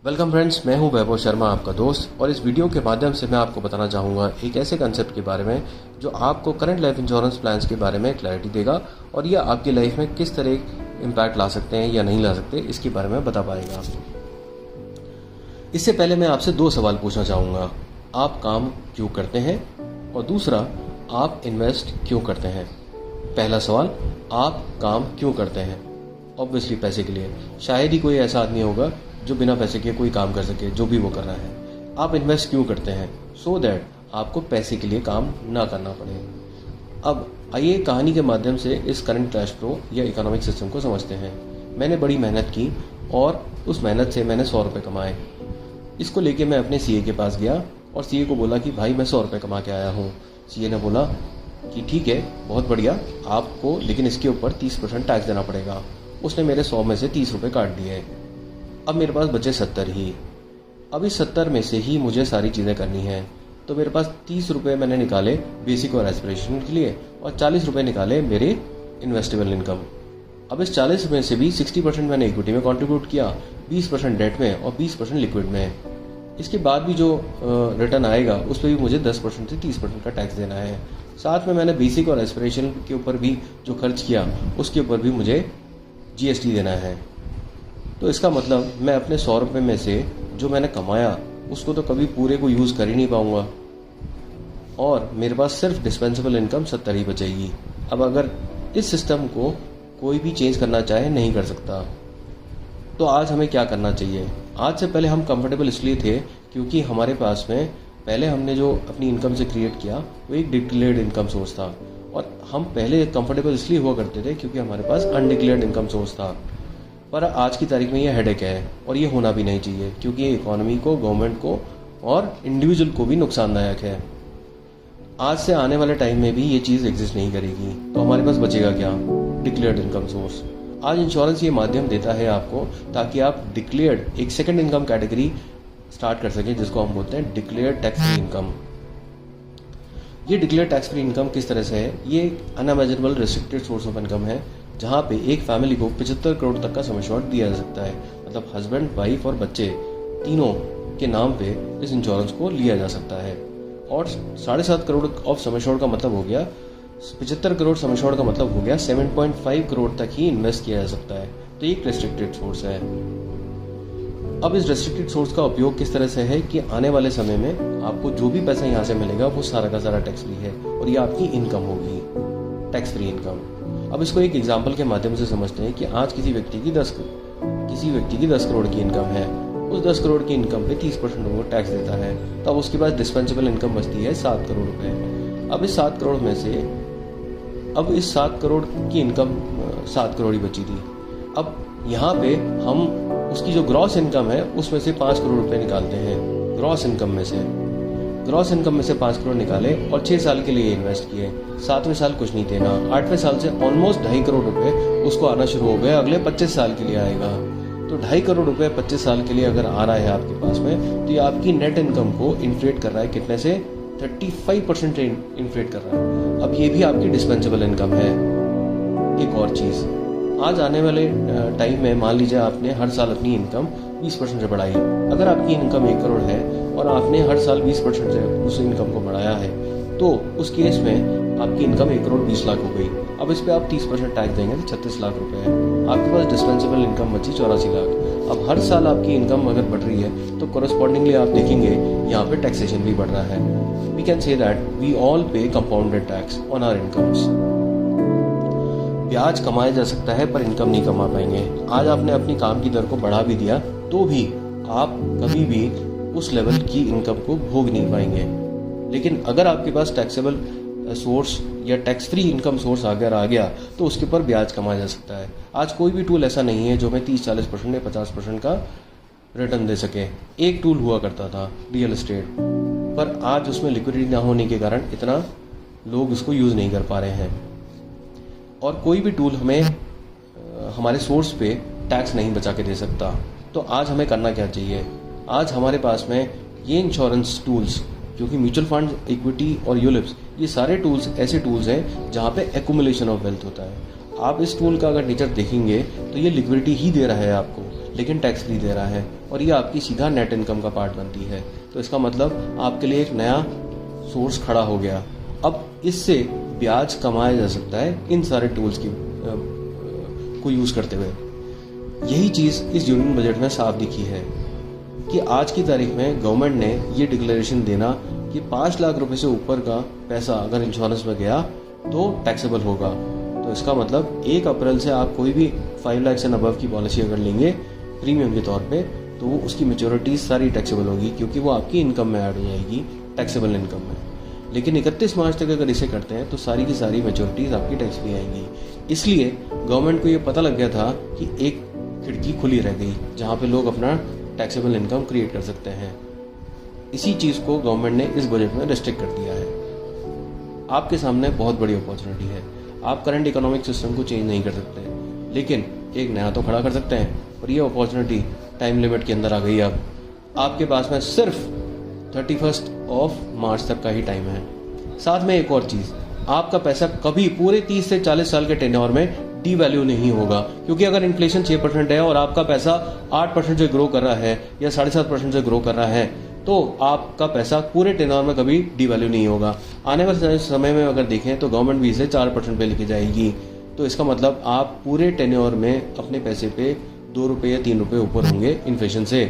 Welcome friends, मैं हूं वैभव शर्मा, आपका दोस्त। और इस वीडियो के माध्यम से मैं आपको बताना चाहूँगा एक ऐसे कंसेप्ट के बारे में जो आपको करंट लाइफ इंश्योरेंस प्लान्स के बारे में क्लैरिटी देगा और यह आपकी लाइफ में किस तरह इम्पैक्ट ला सकते हैं या नहीं ला सकते, इसके बारे में बता पाएगा। इससे पहले मैं आपसे दो सवाल पूछना चाहूँगा। आप काम क्यों करते हैं? और दूसरा, आप इन्वेस्ट क्यों करते हैं? पहला सवाल, आप काम क्यों करते हैं? ऑब्वियसली पैसे के लिए। शायद ही कोई ऐसा आदमी होगा जो बिना पैसे के कोई काम कर सके, जो भी वो कर रहा है। आप इन्वेस्ट क्यों करते हैं? सो दैट आपको पैसे के लिए काम ना करना पड़े। अब आइए कहानी के माध्यम से इस करंट कैश फ्लो या इकोनॉमिक सिस्टम को समझते हैं। मैंने बड़ी मेहनत की और उस मेहनत से मैंने 100 रुपये कमाए। इसको लेके मैं अपने सीए के पास गया और सीए को बोला कि भाई मैं 100 रुपये कमा के आया हूँ। सीए ने बोला कि ठीक है, बहुत बढ़िया, आपको लेकिन इसके ऊपर 30% टैक्स देना पड़ेगा। उसने मेरे 100 में से 30 रुपये काट दिए। अब मेरे पास बचे 70 ही। अब इस 70 में से ही मुझे सारी चीज़ें करनी हैं। तो मेरे पास 30 रुपये मैंने निकाले बेसिक और एस्पिरेशन के लिए और 40 रुपये निकाले मेरे इन्वेस्टेबल इनकम। अब इस 40 में से भी 60% मैंने इक्विटी में कंट्रीब्यूट किया, 20% डेट में और 20% लिक्विड में। इसके बाद भी जो रिटर्न आएगा उस पर भी मुझे 10% से 30% का टैक्स देना है। साथ में मैंने बेसिक और एस्पिरेशन के ऊपर भी जो खर्च किया उसके ऊपर भी मुझे जीएसटी देना है। तो इसका मतलब मैं अपने 100 रुपये में से जो मैंने कमाया उसको तो कभी पूरे को यूज़ कर ही नहीं पाऊंगा और मेरे पास सिर्फ डिस्पेंसेबल इनकम 70 ही बचेगी। अब अगर इस सिस्टम को कोई भी चेंज करना चाहे नहीं कर सकता। तो आज हमें क्या करना चाहिए? आज से पहले हम कंफर्टेबल इसलिए थे क्योंकि हमारे पास में पहले हमने जो अपनी इनकम से क्रिएट किया वो एक डिक्लेयर्ड इनकम सोर्स था। और हम पहले कंफर्टेबल इसलिए हुआ करते थे क्योंकि हमारे पास अनडिक्लेयर्ड इनकम सोर्स था। पर आज की तारीख में ये हेडेक है और ये होना भी नहीं चाहिए क्योंकि ये इकोनॉमी को, गवर्नमेंट को और इंडिविजुअल को भी नुकसानदायक है। आज से आने वाले टाइम में भी ये चीज़ एग्जिस्ट नहीं करेगी। तो हमारे पास बचेगा क्या? Declared income source. आज इंश्योरेंस ये माध्यम देता है आपको ताकि आप डिक्लेयर्ड एक सेकंड इनकम कैटेगरी स्टार्ट कर सकें, जिसको हम बोलते हैं डिक्लेयर्ड टैक्स फ्री इनकम। ये डिक्लेयर्ड टैक्स फ्री इनकम किस तरह से है? ये unimaginable restricted source of income है जहाँ पे एक फैमिली को 75 करोड़ तक का सम एश्योर्ड दिया जा सकता है। मतलब हस्बैंड, वाइफ और बच्चे तीनों के नाम पे इस इंश्योरेंस को लिया जा सकता है। और 7.5 करोड़ ऑफ सम एश्योर्ड का मतलब हो गया 75 करोड़ सम एश्योर्ड का मतलब हो गया 7.5 करोड़ तक ही इन्वेस्ट किया जा सकता है। तो ये एक रेस्ट्रिक्टेड सोर्स है। अब इस रेस्ट्रिक्टेड सोर्स का उपयोग किस तरह से है कि आने वाले समय में आपको जो भी पैसा यहाँ से मिलेगा वो सारा का सारा टैक्स फ्री है और ये आपकी इनकम होगी, टैक्स फ्री इनकम। अब इसको एक एग्जाम्पल के माध्यम से समझते हैं कि आज किसी व्यक्ति की 10 करोड़ की इनकम है। उस 10 करोड़ की इनकम पे 30% वो टैक्स देता है। तब उसके पास डिस्पेंसेबल इनकम बचती है 7 करोड़ रुपए। अब इस 7 करोड़ में से इस 7 करोड़ की इनकम 7 करोड़ ही बची थी। अब यहाँ पे हम उसकी जो ग्रॉस इनकम है उसमें से 5 करोड़ रुपए निकालते हैं। ग्रॉस इनकम में से 5 करोड़ निकाले और 6 साल के लिए इन्वेस्ट किए। 7वें साल कुछ नहीं देना, 8वें साल से ऑलमोस्ट 2.5 करोड़ रुपए उसको आना शुरू हो गया। अगले 25 साल के लिए आएगा। तो 2.5 करोड़ रुपए 25 साल के लिए अगर आ रहा है आपके पास में, तो ये आपकी नेट इनकम को इन्फ्लेट कर रहा है। कितने से? 35% इन्फ्लेट कर रहा है। अब ये भी आपकी डिस्पेंसेबल इनकम है। एक और चीज़, आज आने वाले टाइम में मान लीजिए आपने हर साल अपनी इनकम 20% से बढ़ाई। अगर आपकी इनकम 1 करोड़ है और आपने हर साल 20% से उस इनकम को बढ़ाया है, तो उस केस में आपकी इनकम 1 करोड़ 20 लाख हो गई। अब इस पे आप 30% टैक्स देंगे तो 36 लाख रुपए है। आपके पास डिस्पेंसेबल इनकम बची 84 लाख। अब हर साल आपकी इनकम अगर बढ़ रही है तो कोरस्पॉन्डिंगली आप देखेंगे यहाँ पे टैक्सेशन भी बढ़ रहा है। We can say that we all pay compounded tax on our incomes. ब्याज कमाया जा सकता है पर इनकम नहीं कमा पाएंगे। आज आपने अपनी काम की दर को बढ़ा भी दिया तो भी आप कभी भी उस लेवल की इनकम को भोग नहीं पाएंगे। लेकिन अगर आपके पास टैक्सेबल सोर्स या टैक्स फ्री इनकम सोर्स अगर आ गया तो उसके ऊपर ब्याज कमाया जा सकता है। आज कोई भी टूल ऐसा नहीं है जो हमें 30-40% या 50% का रिटर्न दे सके। एक टूल हुआ करता था रियल एस्टेट, पर आज उसमें लिक्विडिटी ना होने के कारण इतना लोग उसको यूज़ नहीं कर पा रहे हैं। और कोई भी टूल हमें हमारे सोर्स पे टैक्स नहीं बचा के दे सकता। तो आज हमें करना क्या चाहिए? आज हमारे पास में ये इंश्योरेंस टूल्स, क्योंकि म्यूचुअल फंड, इक्विटी और यूलिप्स, ये सारे टूल्स ऐसे टूल्स हैं जहाँ पे एक्यूमुलेशन ऑफ वेल्थ होता है। आप इस टूल का अगर नेचर देखेंगे तो ये लिक्विडिटी ही दे रहा है आपको, लेकिन टैक्स फ्री दे रहा है। और ये आपकी सीधा नेट इनकम का पार्ट बनती है। तो इसका मतलब आपके लिए एक नया सोर्स खड़ा हो गया। अब इससे ब्याज कमाया जा सकता है इन सारे टूल्स को यूज करते हुए। यही चीज इस यूनियन बजट में साफ दिखी है कि आज की तारीख में गवर्नमेंट ने ये डिक्लेरेशन देना कि 5 लाख रुपए से ऊपर का पैसा अगर इंश्योरेंस में गया तो टैक्सेबल होगा। तो इसका मतलब 1 अप्रैल से आप कोई भी 5 लाख से अबव की पॉलिसी अगर लेंगे प्रीमियम के तौर पे, तो वो उसकी मैच्योरिटी सारी टैक्सेबल होगी, क्योंकि वो आपकी इनकम में ऐड हो जाएगी, टैक्सेबल इनकम में। लेकिन 31 मार्च तक अगर इसे करते हैं तो सारी की सारी मैच्योरिटीज आपकी टैक्स फ्री आएंगी। इसलिए गवर्नमेंट को ये पता लग गया था कि एक खिड़की खुली रह गई जहाँ पे लोग अपना टैक्सेबल इनकम क्रिएट कर सकते हैं। इसी चीज को गवर्नमेंट ने इस बजट में रिस्ट्रिक्ट कर दिया है। आपके सामने बहुत बड़ी अपॉर्चुनिटी है। आप करंट इकोनॉमिक सिस्टम को चेंज नहीं कर सकते, लेकिन एक नया तो खड़ा कर सकते हैं। और ये अपॉर्चुनिटी टाइम लिमिट के अंदर आ गई। अब आपके पास में सिर्फ 31 मार्च तक का ही टाइम है। साथ में एक और चीज, आपका पैसा कभी पूरे 30 से 40 साल के टेन्योर में डी वैल्यू नहीं होगा, क्योंकि अगर इन्फ्लेशन 6% है और आपका पैसा 8% से ग्रो कर रहा है या 7.5% से ग्रो कर रहा है, तो आपका पैसा पूरे टेन्योर में कभी डी वैल्यू नहीं होगा। आने वाले समय में अगर देखें तो गवर्नमेंट भी इसे 4% पे लेके जाएगी। तो इसका मतलब आप पूरे टेन्योर में अपने पैसे पे 2 रुपये या 3 रुपये ऊपर होंगे इन्फ्लेशन से।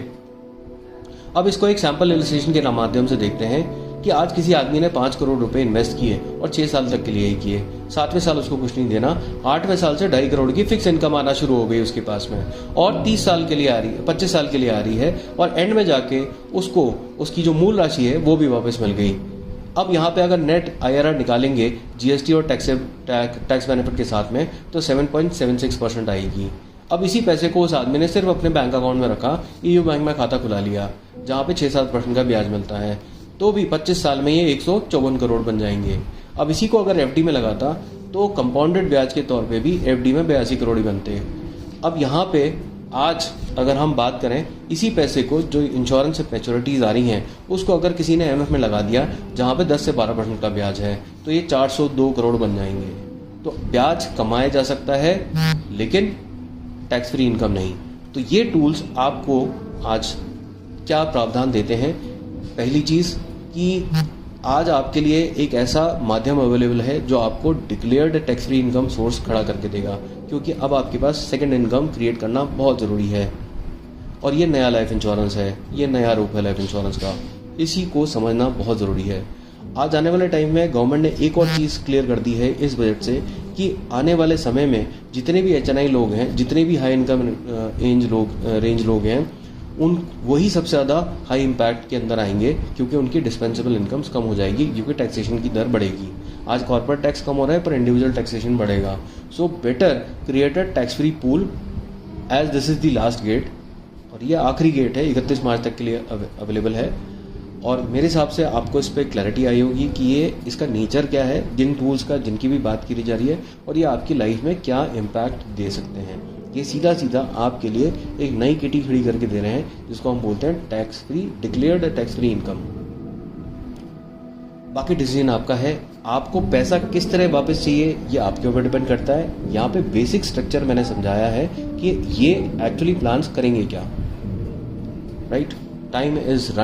अब इसको एक सैंपल इलस्ट्रेशन के माध्यम से देखते हैं कि आज किसी आदमी ने 5 करोड़ रुपए इन्वेस्ट किए और 6 साल तक के लिए ही किए। 7वें साल उसको कुछ नहीं देना, 8वें साल से 2.5 करोड़ की फिक्स इनकम आना शुरू हो गई उसके पास में, और 30 साल के लिए आ रही है, 25 साल के लिए आ रही है, और एंड में जाके उसको उसकी जो मूल राशि है वो भी वापस मिल गई। अब यहाँ पे अगर नेट IRR निकालेंगे जीएसटी और टैक्स बेनिफिट के साथ में, तो 7.76% आएगी। अब इसी पैसे को उस आदमी ने सिर्फ अपने बैंक अकाउंट में रखा, EU बैंक में खाता खुला लिया जहाँ पे 6-7% का ब्याज मिलता है, तो भी 25 साल में ये 154 करोड़ बन जाएंगे। अब इसी को अगर FD में लगाता तो कंपाउंडेड ब्याज के तौर पे भी FD में 82 करोड़ ही बनते। अब यहाँ पे आज अगर हम बात करें इसी पैसे को, जो इंश्योरेंस से मैच्योरिटीज आ रही हैं, उसको अगर किसी ने MF में लगा दिया जहाँ पे 10 से 12% का ब्याज है, तो ये 402 करोड़ बन जाएंगे। तो ब्याज कमाया जा सकता है, लेकिन टैक्स फ्री इनकम नहीं। तो ये टूल्स आपको आज क्या प्रावधान देते हैं? पहली चीज कि आज आपके लिए एक ऐसा माध्यम अवेलेबल है जो आपको declared tax free income source खड़ा करके देगा, क्योंकि अब आपके पास सेकंड इनकम क्रिएट करना बहुत जरूरी है। और ये नया लाइफ इंश्योरेंस है, ये नया रूप है लाइफ इंश्योरेंस का, इसी को समझना बहुत जरूरी है। आज आने वाले टाइम में गवर्नमेंट ने एक और चीज क्लियर कर दी है इस बजट से कि आने वाले समय में जितने भी HNI लोग हैं, जितने भी हाई इनकम रेंज लोग हैं, वही सबसे ज़्यादा हाई इम्पैक्ट के अंदर आएंगे, क्योंकि उनकी डिस्पेंसेबल इनकम्स कम हो जाएगी, क्योंकि टैक्सेशन की दर बढ़ेगी। आज कॉर्पोरेट टैक्स कम हो रहा है पर इंडिविजुअल टैक्सेशन बढ़ेगा। So better create a tax free pool as this is the last gate, और ये आखिरी गेट है, 31 मार्च तक के लिए अवेलेबल है। और मेरे हिसाब से आपको इस पर क्लैरिटी आई होगी कि ये इसका नेचर क्या है, जिन टूल्स का जिनकी भी बात की जा रही है, और ये आपकी लाइफ में क्या इम्पैक्ट दे सकते हैं। ये सीधा सीधा आपके लिए एक नई किटी खड़ी करके दे रहे हैं, जिसको हम बोलते हैं tax free, declared tax free income. बाकी डिसीजन आपका है, आपको पैसा किस तरह वापस चाहिए ये आपके ऊपर डिपेंड करता है। यहाँ पे बेसिक स्ट्रक्चर मैंने समझाया है कि ये एक्चुअली प्लान्स करेंगे क्या। Right, time is